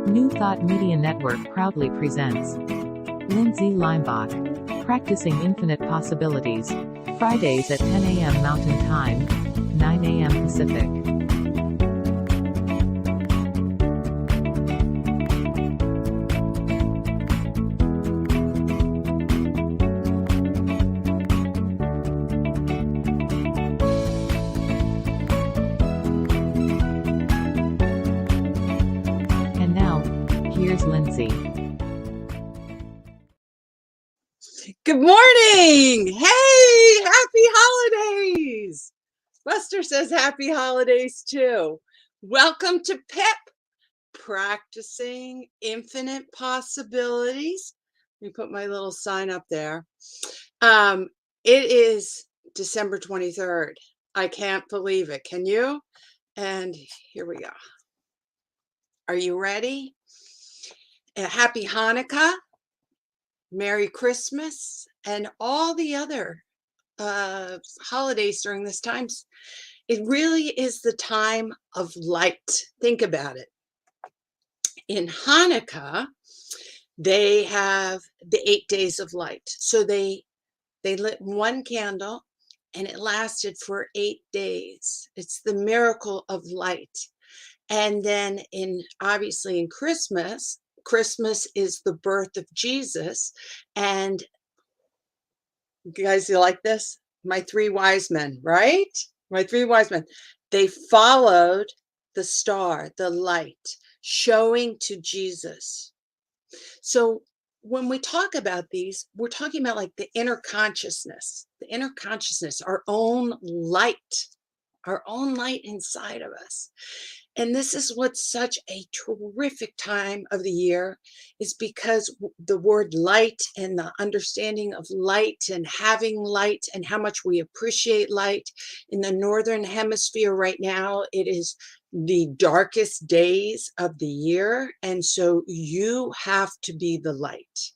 New Thought Media Network proudly presents Lindsay Leimbach, Practicing Infinite Possibilities, Fridays at 10 a.m. Mountain Time, 9 a.m. Pacific. And now, here's Lindsay. Good morning. Hey, happy holidays. Buster says happy holidays too. Welcome to PIP, Practicing Infinite Possibilities. Let me put my little sign up there. It is December 23rd. I can't believe it. Can you? And here we go. Are you ready? Happy Hanukkah. Merry Christmas and all the other holidays during this time. It really is the time of light. Think about it. In Hanukkah, they have the 8 days of light. So they lit one candle and it lasted for 8 days. It's the miracle of light. And then obviously in Christmas is the birth of Jesus. And you guys, you like this? My three wise men, right? My three wise men. They followed the star, the light, showing to Jesus. So when we talk about these, we're talking about like the inner consciousness, our own light inside of us. And this is what's such a terrific time of the year, is because the word light and the understanding of light and having light and how much we appreciate light. In the Northern Hemisphere right now, it is the darkest days of the year. And so you have to be the light.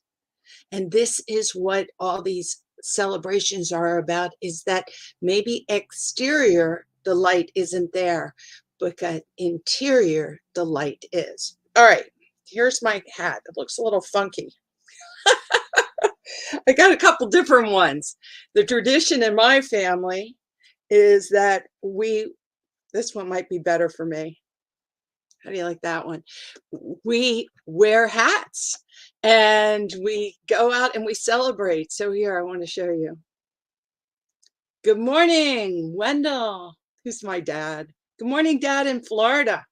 And this is what all these celebrations are about, is that maybe exterior, the light isn't there, because interior, the light is. All right, here's my hat. It looks a little funky. I got a couple different ones. The tradition in my family is that this one might be better for me. How do you like that one? We wear hats and we go out and we celebrate. So here, I want to show you. Good morning, Wendell. Who's my dad? Good morning, Dad in Florida.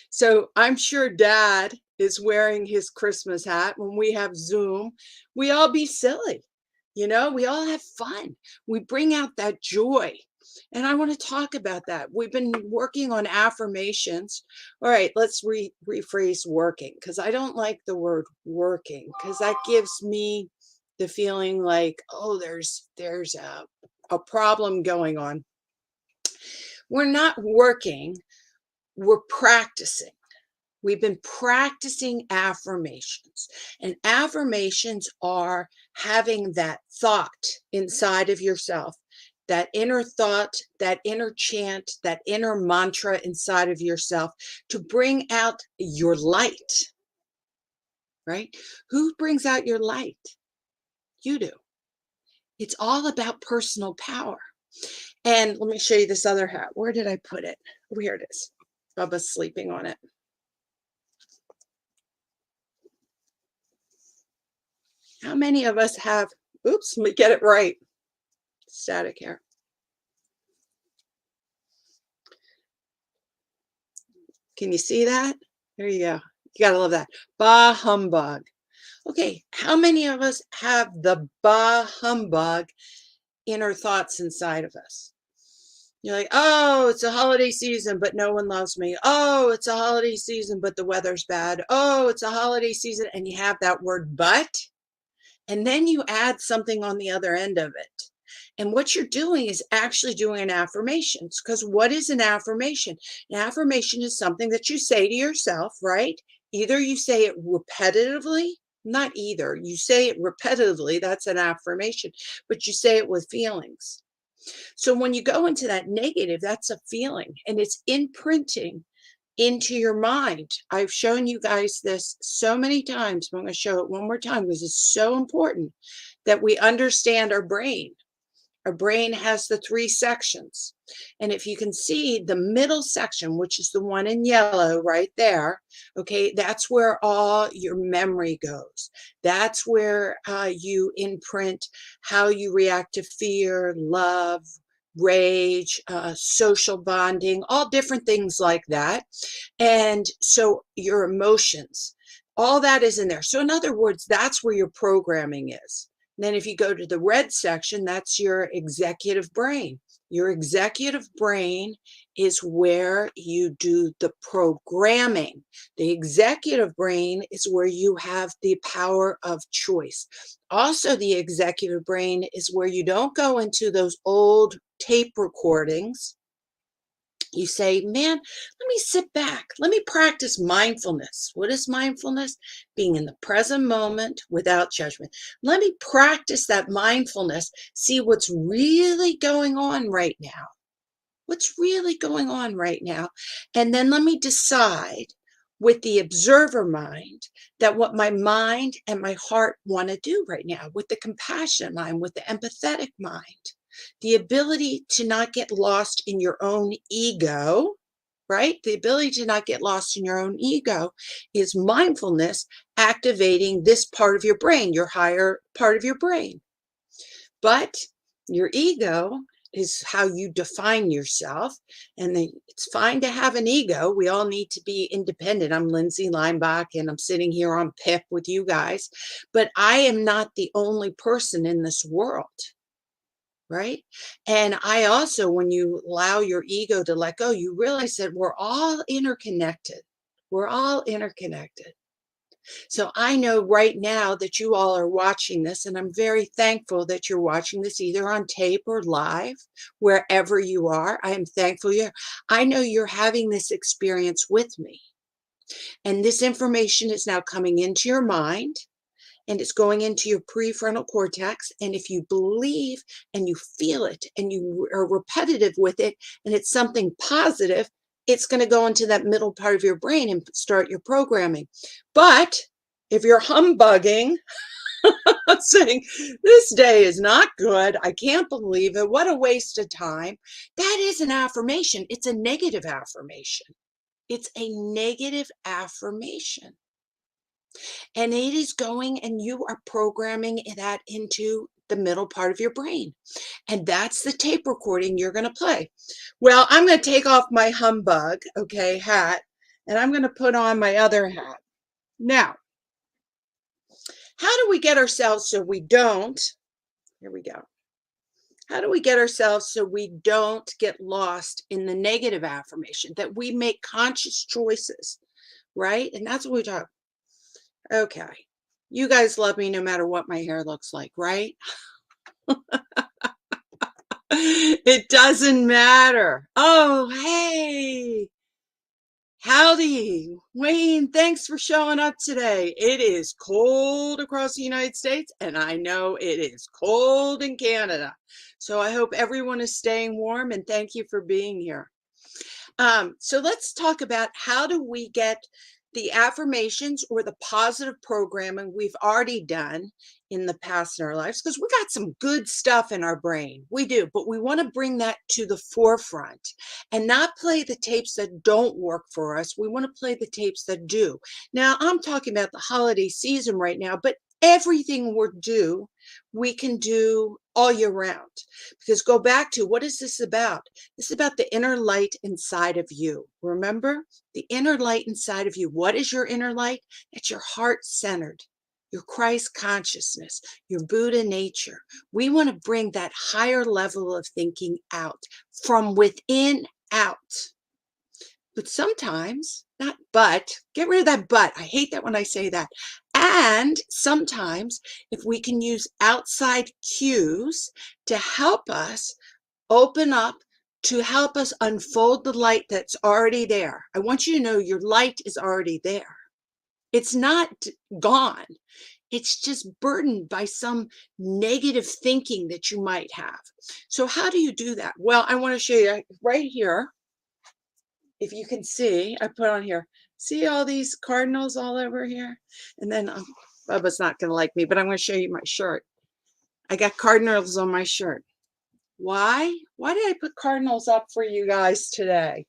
So I'm sure Dad is wearing his Christmas hat. When we have Zoom, we all be silly. You know, we all have fun. We bring out that joy. And I want to talk about that. We've been working on affirmations. All right, let's rephrase working, because I don't like the word working, because that gives me the feeling like, oh, there's a problem going on. We're not working, we're practicing. We've been practicing affirmations. And affirmations are having that thought inside of yourself, that inner thought, that inner chant, that inner mantra inside of yourself to bring out your light, right? Who brings out your light? You do. It's all about personal power. And let me show you this other hat. Where did I put it? Oh, here it is. Bubba's sleeping on it. How many of us have, oops, let me get it right. Static here. Can you see that? There you go. You gotta love that. Bah humbug. Okay, how many of us have the bah humbug inner thoughts inside of us? You're like, oh, it's a holiday season, but no one loves me. Oh, it's a holiday season, but the weather's bad. Oh, it's a holiday season. And you have that word but, and then you add something on the other end of it. And what you're doing is actually doing an affirmation. Because what is an affirmation? An affirmation is something that you say to yourself, right? Either you say it repetitively, not either. You say it repetitively, that's an affirmation, but you say it with feelings. So when you go into that negative, that's a feeling, and it's imprinting into your mind. I've shown you guys this so many times, but I'm going to show it one more time because it's so important that we understand our brain. Our brain has the 3 sections. And if you can see the middle section, which is the one in yellow right there, okay, that's where all your memory goes. That's where you imprint how you react to fear, love, rage, social bonding, all different things like that. And so your emotions, all that is in there. So in other words, that's where your programming is. Then if you go to the red section, that's your executive brain. Your executive brain is where you do the programming. The executive brain is where you have the power of choice. Also, the executive brain is where you don't go into those old tape recordings. You say, man, let me sit back. Let me practice mindfulness. What is mindfulness? Being in the present moment without judgment. Let me practice that mindfulness. See what's really going on right now. What's really going on right now? And then let me decide with the observer mind that what my mind and my heart want to do right now, with the compassionate mind, with the empathetic mind. The ability to not get lost in your own ego, right? The ability to not get lost in your own ego is mindfulness activating this part of your brain, your higher part of your brain. But your ego is how you define yourself. And it's fine to have an ego. We all need to be independent. I'm Lindsay Leimbach, and I'm sitting here on PIP with you guys. But I am not the only person in this world. Right? And I also, when you allow your ego to let go, you realize that we're all interconnected. We're all interconnected. So I know right now that you all are watching this, and I'm very thankful that you're watching this either on tape or live, wherever you are. I am thankful I know you're having this experience with me. And this information is now coming into your mind. And it's going into your prefrontal cortex. And if you believe and you feel it and you are repetitive with it and it's something positive, it's going to go into that middle part of your brain and start your programming. But if you're humbugging, saying, this day is not good, I can't believe it, what a waste of time, that is an affirmation. It's a negative affirmation. It's a negative affirmation. And it is going, and you are programming that into the middle part of your brain. And that's the tape recording you're going to play. Well, I'm going to take off my humbug, okay, hat, and I'm going to put on my other hat. Now, how do we get ourselves so we don't, here we go. How do we get ourselves so we don't get lost in the negative affirmation, that we make conscious choices, right? And that's what we talk. Okay. You guys love me no matter what my hair looks like, right? It doesn't matter. Oh, hey. Howdy. Wayne, thanks for showing up today. It is cold across the United States, and I know it is cold in Canada. So I hope everyone is staying warm, and thank you for being here. So let's talk about how do we get the affirmations or the positive programming we've already done in the past in our lives, because we got some good stuff in our brain. We do, but we want to bring that to the forefront and not play the tapes that don't work for us. We want to play the tapes that do. Now, I'm talking about the holiday season right now, but everything we can do all year round. Because go back to, what is this about? This is about the inner light inside of you. Remember, the inner light inside of you. What is your inner light? It's your heart centered, your Christ consciousness, your Buddha nature. We want to bring that higher level of thinking out from within out. But sometimes, not but, get rid of that but. I hate that when I say that. And sometimes, if we can use outside cues to help us open up, to help us unfold the light that's already there. I want you to know your light is already there. It's not gone. It's just burdened by some negative thinking that you might have. So how do you do that? Well, I want to show you right here if you can see, I put on here, see all these cardinals all over here? And then Bubba's not going to like me, but I'm going to show you my shirt. I got cardinals on my shirt. Why? Why did I put cardinals up for you guys today?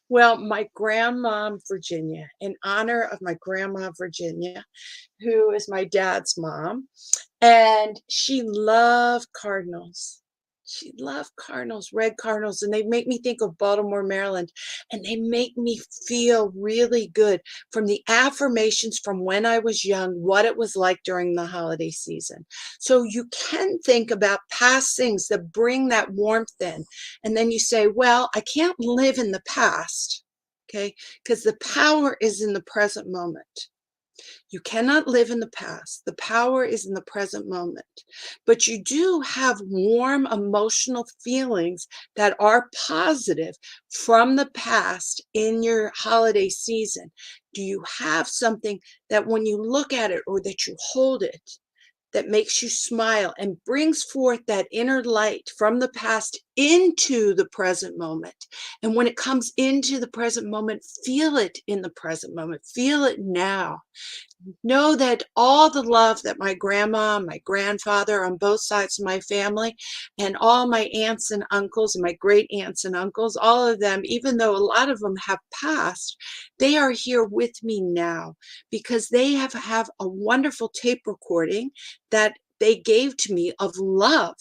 Well, my grandma Virginia, in honor of my grandma Virginia, who is my dad's mom, and she loved cardinals. She loved cardinals, red cardinals, and they make me think of Baltimore, Maryland, and they make me feel really good from the affirmations from when I was young, what it was like during the holiday season. So you can think about past things that bring that warmth in, and then you say, well, I can't live in the past, okay, because the power is in the present moment. You cannot live in the past. The power is in the present moment. But you do have warm emotional feelings that are positive from the past in your holiday season. Do you have something that when you look at it or that you hold it, that makes you smile and brings forth that inner light from the past into the present moment? And when it comes into the present moment, feel it in the present moment. Feel it now. Know that all the love that my grandma, my grandfather on both sides of my family, and all my aunts and uncles and my great aunts and uncles, all of them, even though a lot of them have passed, they are here with me now because they have a wonderful tape recording that they gave to me of love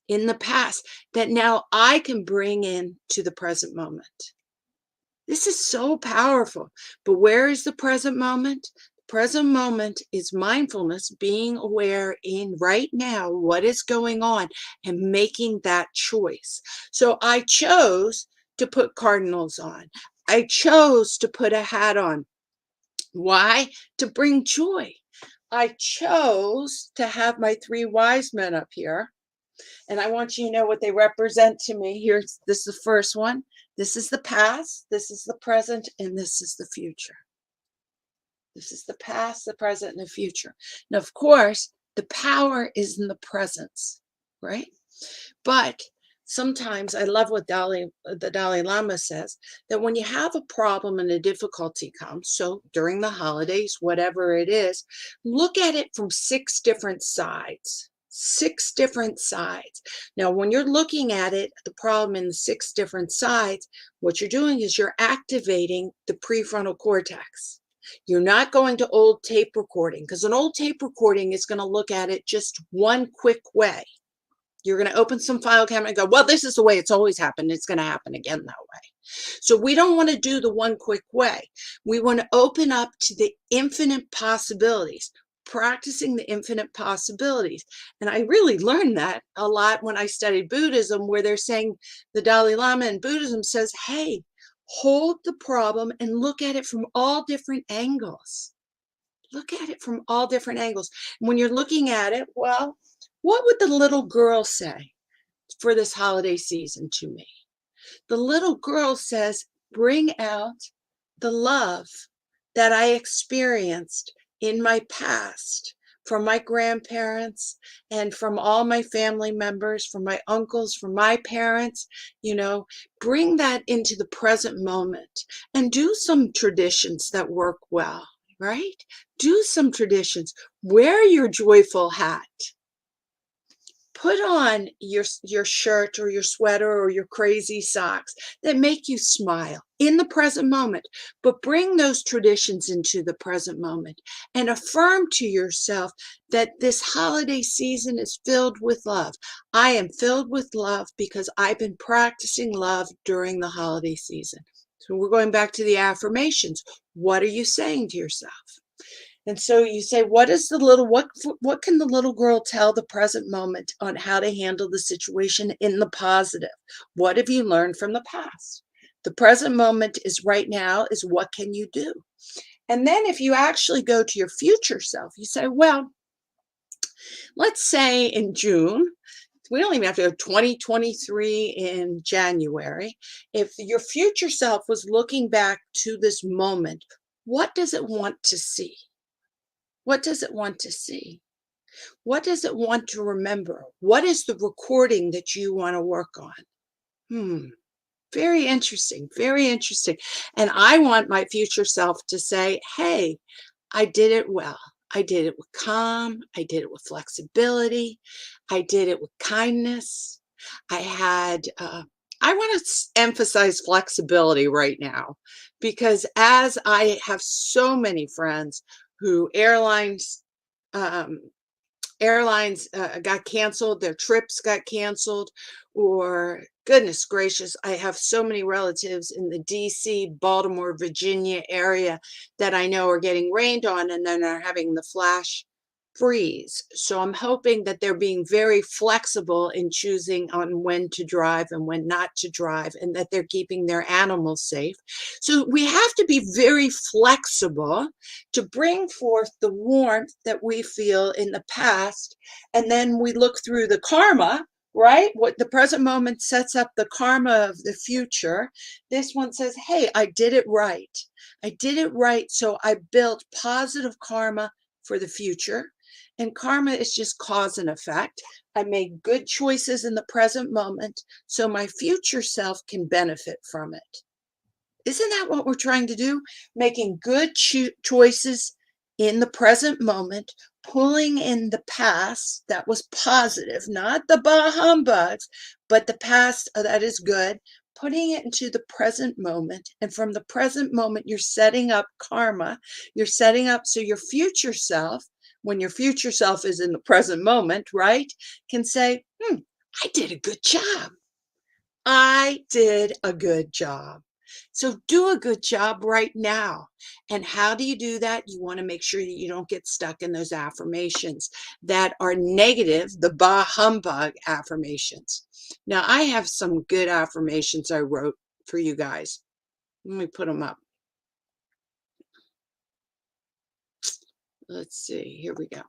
in the past that now I can bring in to the present moment. This is so powerful. But where is the present moment? The present moment is mindfulness, being aware in right now what is going on and making that choice. So I chose to put cardinals on. I chose to put a hat on. Why? To bring joy. I chose to have my three wise men up here. And I want you to know what they represent to me. Here's this is the first one. This is the past, this is the present, and this is the future. This is the past, the present, and the future. Now, of course, the power is in the presence, right? But sometimes I love what the Dalai Lama says, that when you have a problem and a difficulty comes, so during the holidays, whatever it is, look at it from 6 different sides. 6 different sides. Now, when you're looking at it, the problem in the 6 different sides, what you're doing is you're activating the prefrontal cortex. You're not going to old tape recording because an old tape recording is going to look at it just one quick way. You're going to open some file cabinet and go, well, this is the way it's always happened. It's going to happen again that way. So we don't want to do the one quick way. We want to open up to the infinite possibilities, practicing the infinite possibilities. And I really learned that a lot when I studied Buddhism, where they're saying the Dalai Lama in Buddhism says, hey, hold the problem and look at it from all different angles. Look at it from all different angles. When you're looking at it, well, what would the little girl say for this holiday season to me? The little girl says, bring out the love that I experienced in my past from my grandparents and from all my family members, from my uncles, from my parents, bring that into the present moment and do some traditions that work well, right? Do some traditions. Wear your joyful hat. Put on your shirt or your sweater or your crazy socks that make you smile in the present moment, but bring those traditions into the present moment and affirm to yourself that this holiday season is filled with love. I am filled with love because I've been practicing love during the holiday season. So we're going back to the affirmations. What are you saying to yourself? And so you say, what can the little girl tell the present moment on how to handle the situation in the positive? What have you learned from the past? The present moment is right now is what can you do? And then if you actually go to your future self, you say, well, let's say in June, we don't even have to go 2023 in January. If your future self was looking back to this moment, what does it want to see? What does it want to see? What does it want to remember? What is the recording that you want to work on? Very interesting, very interesting. And I want my future self to say, hey, I did it well. I did it with calm. I did it with flexibility. I did it with kindness. I had, I want to emphasize flexibility right now because as I have so many friends who um, airlines got canceled, their trips got canceled, or goodness gracious, I have so many relatives in the DC, Baltimore, Virginia area that I know are getting rained on and then are having the flash freeze. So I'm hoping that they're being very flexible in choosing on when to drive and when not to drive, and that they're keeping their animals safe. So we have to be very flexible to bring forth the warmth that we feel in the past. And then we look through the karma, right? What the present moment sets up the karma of the future. This one says, hey, I did it right. I did it right. So I built positive karma for the future. And karma is just cause and effect. I made good choices in the present moment so my future self can benefit from it. Isn't that what we're trying to do? Making good choices in the present moment, pulling in the past that was positive, not the bah humbugs, but the past that is good, putting it into the present moment. And from the present moment, you're setting up karma. You're setting up so your future self, when your future self is in the present moment, right, can say, I did a good job. I did a good job. So do a good job right now. And how do you do that? You want to make sure that you don't get stuck in those affirmations that are negative, the bah humbug affirmations. Now, I have some good affirmations I wrote for you guys. Let me put them up. Let's see. Here we go.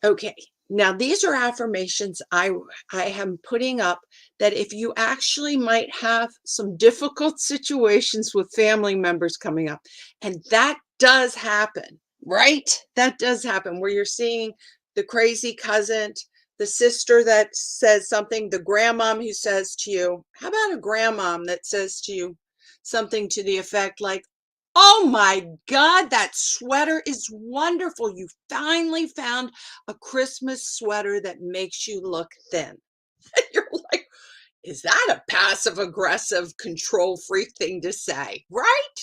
Okay. Now, these are affirmations I am putting up that if you actually might have some difficult situations with family members coming up, and that does happen, right? That does happen where you're seeing the crazy cousin, the sister that says something, the grandmom who says to you, how about a grandmom that says to you something to the effect like, oh my God, that sweater is wonderful. You finally found a Christmas sweater that makes you look thin. You're like, is that a passive aggressive control freak thing to say? Right?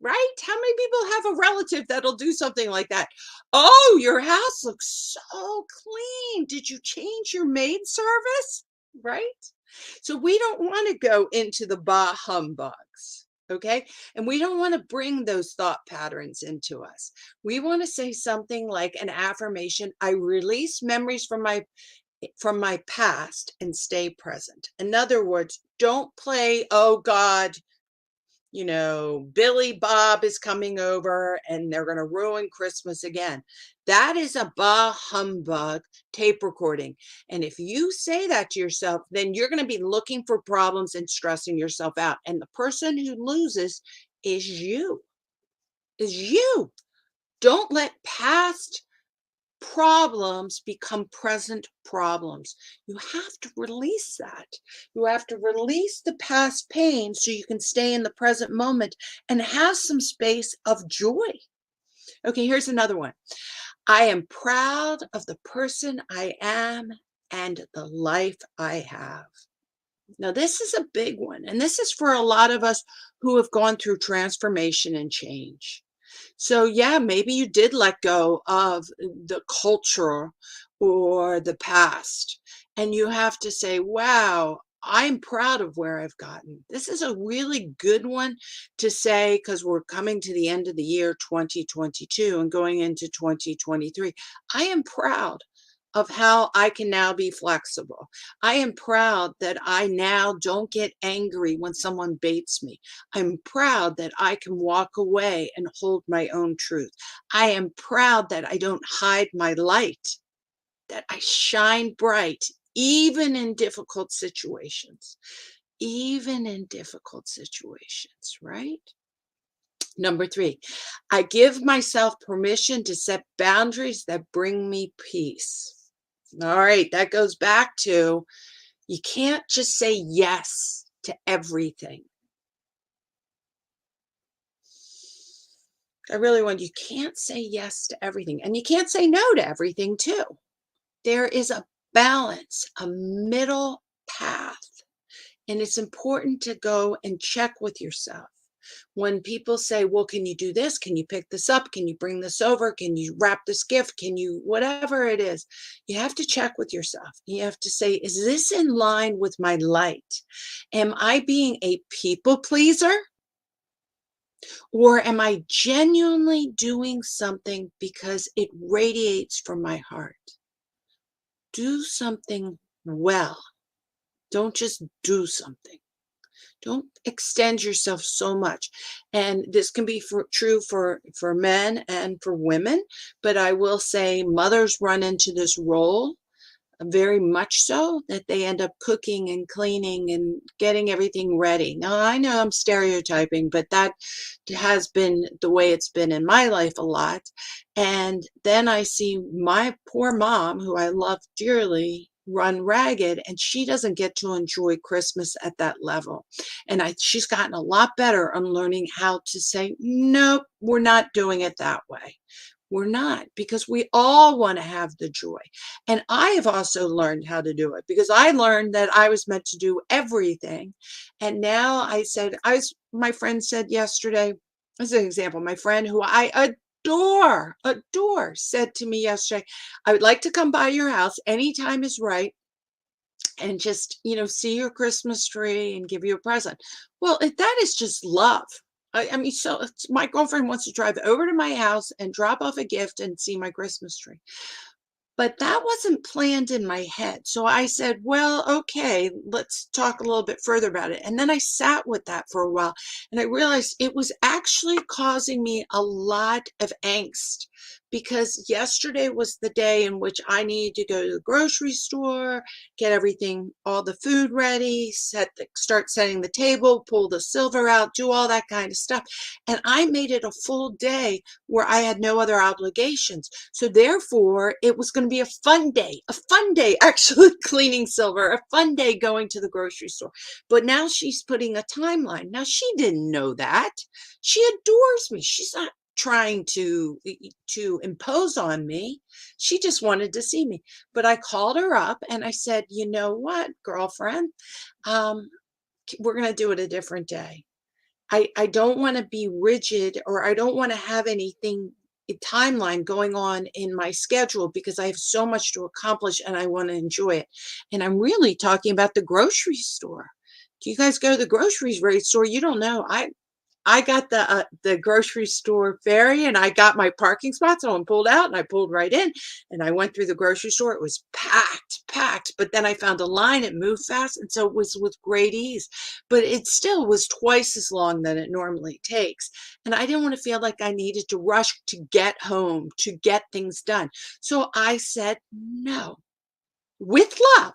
Right? How many people have a relative that'll do something like that? Oh, your house looks so clean. Did you change your maid service? Right? So we don't want to go into the bah humbugs. Okay. And we don't want to bring those thought patterns into us. We want to say something like an affirmation. I release memories from my past and stay present. In other words, don't play, oh God, Billy Bob is coming over and they're going to ruin Christmas again. That is a bah humbug tape recording. And if you say that to yourself, then you're going to be looking for problems and stressing yourself out. And the person who loses is you. Is you. Don't let past problems become present problems. You have to release that. You have to release the past pain so you can stay in the present moment and have some space of joy. Okay, here's another one. I am proud of the person I am and the life I have. Now, this is a big one, and this is for a lot of us who have gone through transformation and change. So, yeah, maybe you did let go of the culture or the past, and you have to say, wow, I'm proud of where I've gotten. This is a really good one to say because we're coming to the end of the year 2022 and going into 2023. I am proud of how I can now be flexible. I am proud that I now don't get angry when someone baits me. I'm proud that I can walk away and hold my own truth. I am proud that I don't hide my light, that I shine bright, even in difficult situations. Even in difficult situations, right? Number 3, I give myself permission to set boundaries that bring me peace. All right, that goes back to you can't just say yes to everything. I really want you can't say yes to everything, and you can't say no to everything too. There is a balance, a middle path, and it's important to go and check with yourself. When people say, "Well, can you do this? Can you pick this up? Can you bring this over? Can you wrap this gift? Can you," whatever it is, you have to check with yourself. You have to say, "Is this in line with my light? Am I being a people pleaser? Or am I genuinely doing something because it radiates from my heart?" Do something well. Don't just do something. Don't extend yourself so much. And this can be true for men and for women, but I will say mothers run into this role very much so that they end up cooking and cleaning and getting everything ready. Now, I know I'm stereotyping, but that has been the way it's been in my life a lot. And then I see my poor mom, who I love dearly, run ragged, and she doesn't get to enjoy Christmas at that level. And she's gotten a lot better on learning how to say, nope, we're not doing it that way. We're not, because we all want to have the joy. And I have also learned how to do it because I learned that I was meant to do everything. And now my friend said yesterday, as an example, my friend who I adore, said to me yesterday, "I would like to come by your house anytime is right and just, see your Christmas tree and give you a present." Well, that is just love. I mean, so my girlfriend wants to drive over to my house and drop off a gift and see my Christmas tree. But that wasn't planned in my head. So I said, well, okay, let's talk a little bit further about it. And then I sat with that for a while and I realized it was actually causing me a lot of angst because yesterday was the day in which I needed to go to the grocery store, get everything, all the food ready, start setting the table, pull the silver out, do all that kind of stuff. And I made it a full day where I had no other obligations. So therefore, it was going to be a fun day actually cleaning silver, a fun day going to the grocery store. But now she's putting a timeline. Now she didn't know that. She adores me. She's not trying to impose on me. She just wanted to see me. But I called her up and I said, "You know what, girlfriend? Um, we're going to do it a different day. I don't want to be rigid, or I don't want to have anything a timeline going on in my schedule because I have so much to accomplish and I want to enjoy it." And I'm really talking about the grocery store. Do you guys go to the grocery store? You don't know. I got the grocery store ferry and I got my parking spot. So I pulled out and I pulled right in and I went through the grocery store. It was packed. But then I found a line. It moved fast. And so it was with great ease. But it still was twice as long than it normally takes. And I didn't want to feel like I needed to rush to get home, to get things done. So I said no. With love.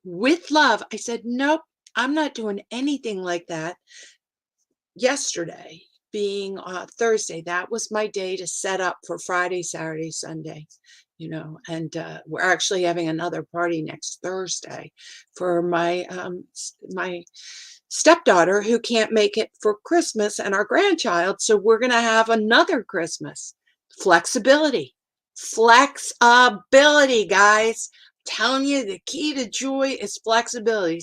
With love. I said, nope, I'm not doing anything like that. Yesterday being Thursday, that was my day to set up for Friday, Saturday, Sunday, and we're actually having another party next Thursday for my stepdaughter who can't make it for Christmas and our grandchild. So we're going to have another Christmas. Flexibility, flexibility, guys. Telling you the key to joy is flexibility.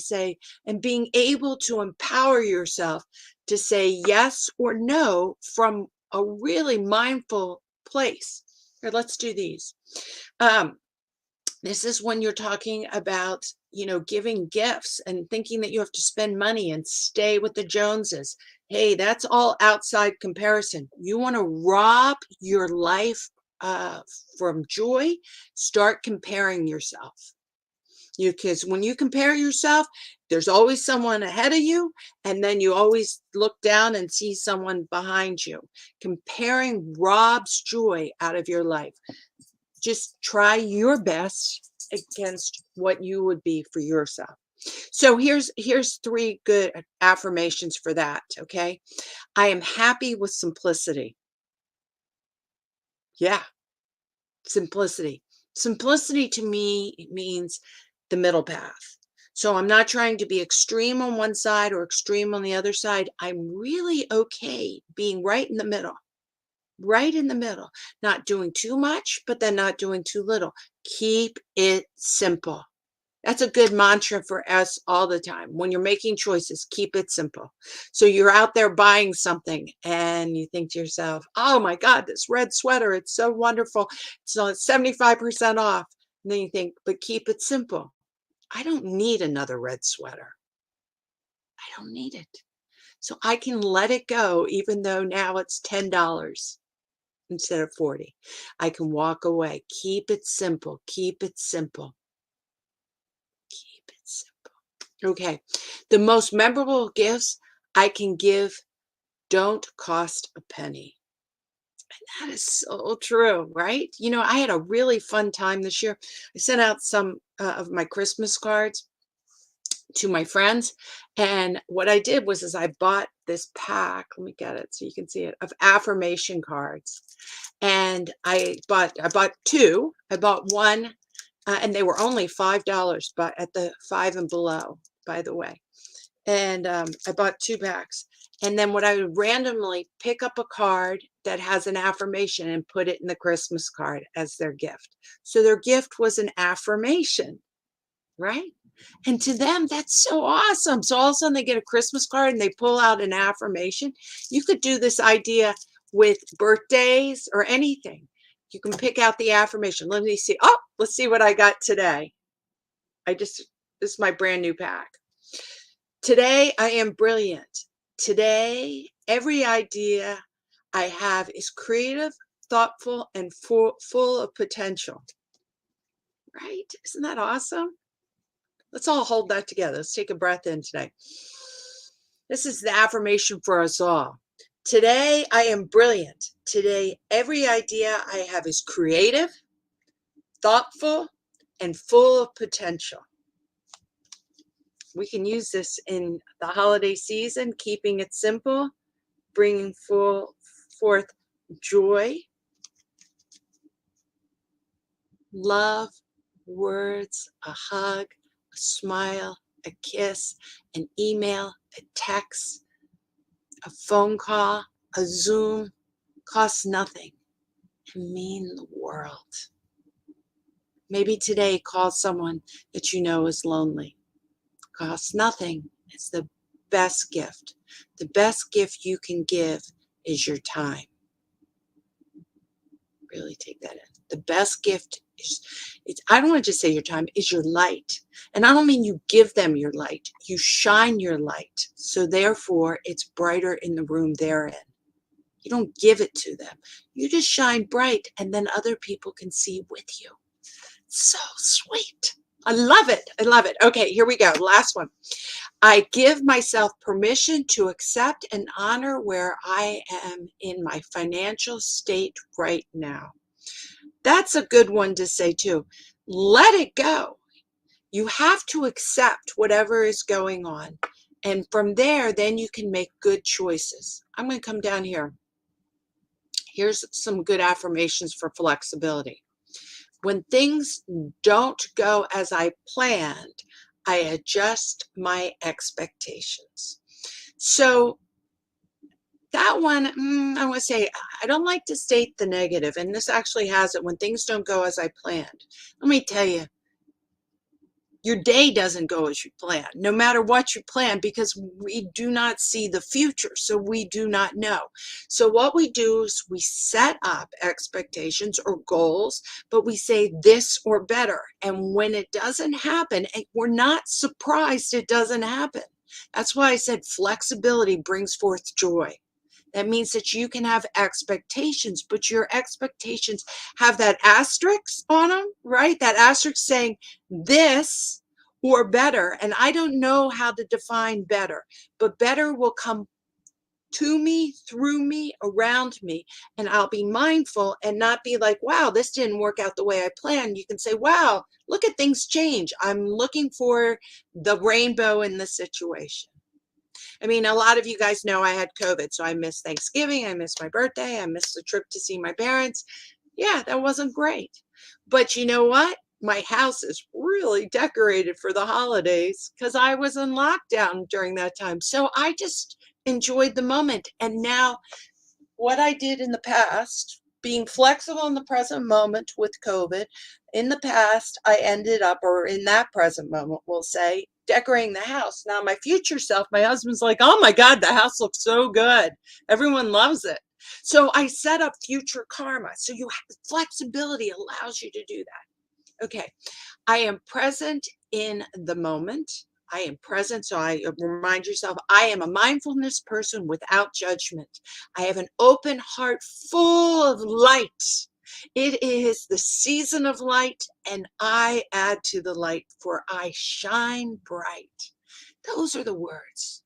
And being able to empower yourself to say yes or no from a really mindful place. Here, let's do these. Um, this is when you're talking about, giving gifts and thinking that you have to spend money and stay with the Joneses. Hey, that's all outside comparison. You want to rob your life from joy, start comparing yourself. Because when you compare yourself, there's always someone ahead of you, and then you always look down and see someone behind you. Comparing robs joy out of your life. Just try your best against what you would be for yourself. So here's 3 good affirmations for that, okay? I am happy with simplicity. Yeah, simplicity. Simplicity to me means the middle path. So I'm not trying to be extreme on one side or extreme on the other side. I'm really okay being right in the middle, not doing too much, but then not doing too little. Keep it simple. That's a good mantra for us all the time. When you're making choices, keep it simple. So you're out there buying something and you think to yourself, oh my God, this red sweater, it's so wonderful. It's on 75% off. And then you think, but keep it simple. I don't need another red sweater. I don't need it. So I can let it go, even though now it's $10 instead of 40. I can walk away. Keep it simple. Keep it simple. Keep it simple. Okay. The most memorable gifts I can give don't cost a penny. That is so true, right? You know, I had a really fun time this year. I sent out some of my Christmas cards to my friends. And what I did was I bought this pack, let me get it so you can see it, of affirmation cards. And I bought two. I bought one, and they were only $5, but at the 5 and below, by the way. And I bought 2 packs. And then what I would randomly pick up a card that has an affirmation and put it in the Christmas card as their gift. So their gift was an affirmation, right? And to them, that's so awesome. So all of a sudden they get a Christmas card and they pull out an affirmation. You could do this idea with birthdays or anything. You can pick out the affirmation. Let me see. Oh, let's see what I got today. This is my brand new pack. Today, I am brilliant. Today, every idea I have is creative, thoughtful, and full of potential. Right? Isn't that awesome? Let's all hold that together. Let's take a breath in today. This is the affirmation for us all. Today, I am brilliant. Today, every idea I have is creative, thoughtful, and full of potential. We can use this in the holiday season, keeping it simple, bringing forth joy, love, words, a hug, a smile, a kiss, an email, a text, a phone call, a Zoom, costs nothing and mean the world. Maybe today call someone that you know is lonely. Costs nothing. It's the best gift. The best gift you can give is your time. Really take that in. The best gift I don't want to just say your time, is your light. And I don't mean you give them your light. You shine your light. So therefore, it's brighter in the room they're in. You don't give it to them. You just shine bright, and then other people can see with you. So sweet. I love it. I love it. Okay, here we go. Last one. I give myself permission to accept and honor where I am in my financial state right now. That's a good one to say too. Let it go. You have to accept whatever is going on. And from there, then you can make good choices. I'm going to come down here. Here's some good affirmations for flexibility. When things don't go as I planned, I adjust my expectations. So that one, I want to say, I don't like to state the negative, and this actually has it when things don't go as I planned. Let me tell you, your day doesn't go as you plan, no matter what you plan, because we do not see the future, so we do not know. So what we do is we set up expectations or goals, but we say this or better. And when it doesn't happen, we're not surprised it doesn't happen. That's why I said flexibility brings forth joy. That means that you can have expectations, but your expectations have that asterisk on them, right? That asterisk saying this or better. And I don't know how to define better, but better will come to me, through me, around me. And I'll be mindful and not be like, wow, this didn't work out the way I planned. You can say, wow, look at things change. I'm looking for the rainbow in the situation. I mean, a lot of you guys know I had COVID, so I missed Thanksgiving, I missed my birthday, I missed the trip to see my parents. Yeah, that wasn't great. But you know what? My house is really decorated for the holidays because I was in lockdown during that time. So I just enjoyed the moment. And now, what I did in the past, being flexible in the present moment with COVID, in the past, I ended up, or in that present moment, we'll say, decorating the house. Now, my future self, my husband's like, oh my God, the house looks so good. Everyone loves it. So I set up future karma. So flexibility allows you to do that. Okay. I am present in the moment. I am present. So I remind yourself, I am a mindfulness person without judgment. I have an open heart full of light. It is the season of light, and I add to the light, for I shine bright. Those are the words.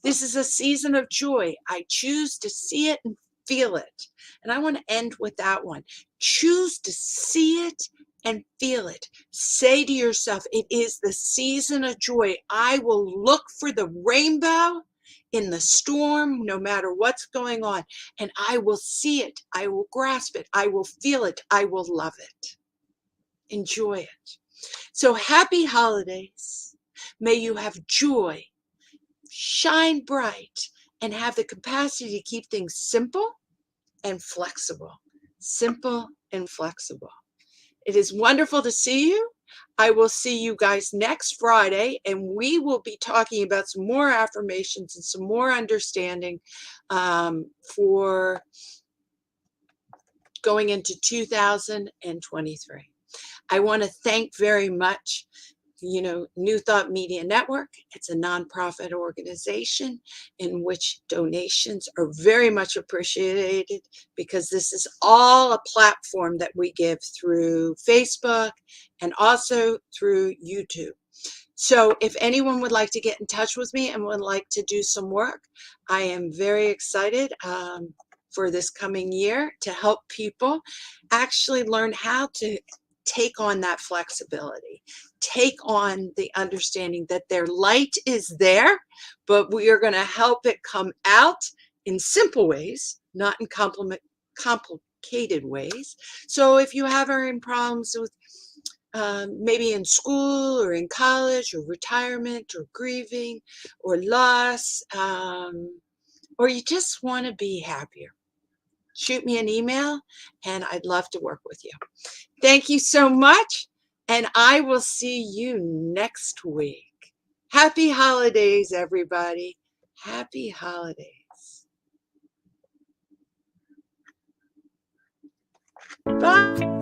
This is a season of joy. I choose to see it and feel it. And I want to end with that one. Choose to see it and feel it. Say to yourself, it is the season of joy. I will look for the rainbow in the storm, no matter what's going on, and I will see it. I will grasp it. I will feel it. I will love it. Enjoy it. So happy holidays. May you have joy, shine bright, and have the capacity to keep things simple and flexible. Simple and flexible. It is wonderful to see you. I will see you guys next Friday, and we will be talking about some more affirmations and some more understanding for going into 2023. I want to thank very much New Thought Media Network. It's a nonprofit organization in which donations are very much appreciated, because this is all a platform that we give through Facebook and also through YouTube. So if anyone would like to get in touch with me and would like to do some work, I am very excited for this coming year to help people actually learn how to take on that flexibility, take on the understanding that their light is there, but we are going to help it come out in simple ways, not in complicated ways. So if you have any problems with maybe in school or in college or retirement or grieving or loss, or you just want to be happier, shoot me an email and I'd love to work with you. Thank you so much, and I will see you next week. Happy holidays, everybody. Happy holidays. Bye.